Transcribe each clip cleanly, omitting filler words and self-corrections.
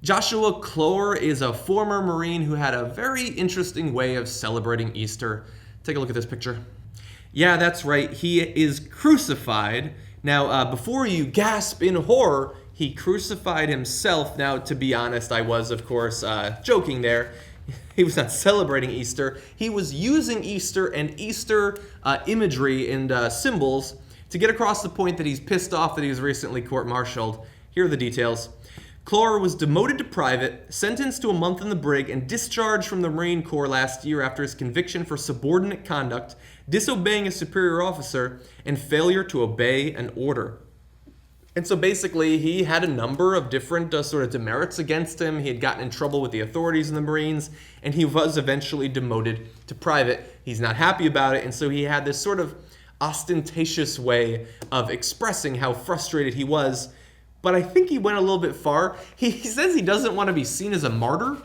Joshua Klohr is a former Marine who had a very interesting way of celebrating Easter. Take a look at this picture. Yeah, that's right. He is crucified. Now, before you gasp in horror, he crucified himself. Now, to be honest, I was, of course, joking there. He was not celebrating Easter. He was using Easter and Easter imagery and symbols to get across the point that he's pissed off that he was recently court-martialed. Here are the details. Klohr was demoted to private, sentenced to a month in the brig, and discharged from the Marine Corps last year after his conviction for subordinate conduct, disobeying a superior officer, and failure to obey an order. And so basically, he had a number of different sort of demerits against him. He had gotten in trouble with the authorities in the Marines, and he was eventually demoted to private. He's not happy about it, and so he had this sort of ostentatious way of expressing how frustrated he was. But I think he went a little bit far. He says he doesn't want to be seen as a martyr.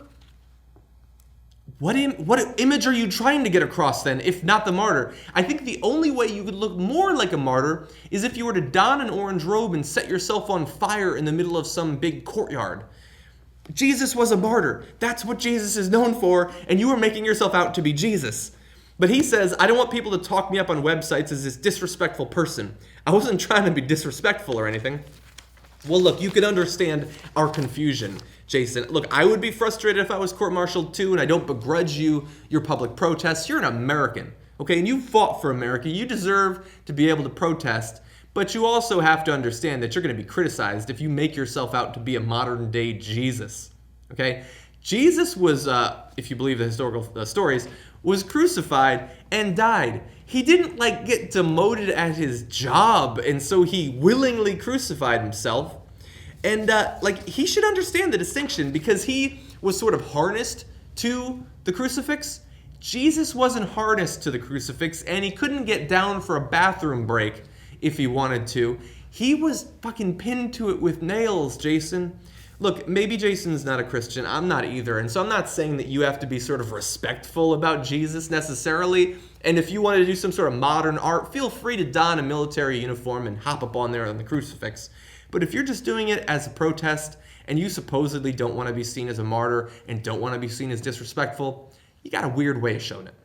What image are you trying to get across then, if not the martyr? I think the only way you could look more like a martyr is if you were to don an orange robe and set yourself on fire in the middle of some big courtyard. Jesus was a martyr. That's what Jesus is known for, and you are making yourself out to be Jesus. But he says, I don't want people to talk me up on websites as this disrespectful person. I wasn't trying to be disrespectful or anything. Well, look, you can understand our confusion, Jason. Look, I would be frustrated if I was court-martialed too, and I don't begrudge you your public protests. You're an American, okay? And you fought for America. You deserve to be able to protest, but you also have to understand that you're going to be criticized if you make yourself out to be a modern-day Jesus, okay? Jesus was, if you believe the historical stories, was crucified and died. He didn't get demoted at his job, and so he willingly crucified himself. And he should understand the distinction, because he was sort of harnessed to the crucifix. Jesus wasn't harnessed to the crucifix, and he couldn't get down for a bathroom break if he wanted to. He was fucking pinned to it with nails, Jason. Look, maybe Jason's not a Christian. I'm not either. And so I'm not saying that you have to be sort of respectful about Jesus necessarily. And if you want to do some sort of modern art, feel free to don a military uniform and hop up on there on the crucifix. But if you're just doing it as a protest and you supposedly don't want to be seen as a martyr and don't want to be seen as disrespectful, you got a weird way of showing it.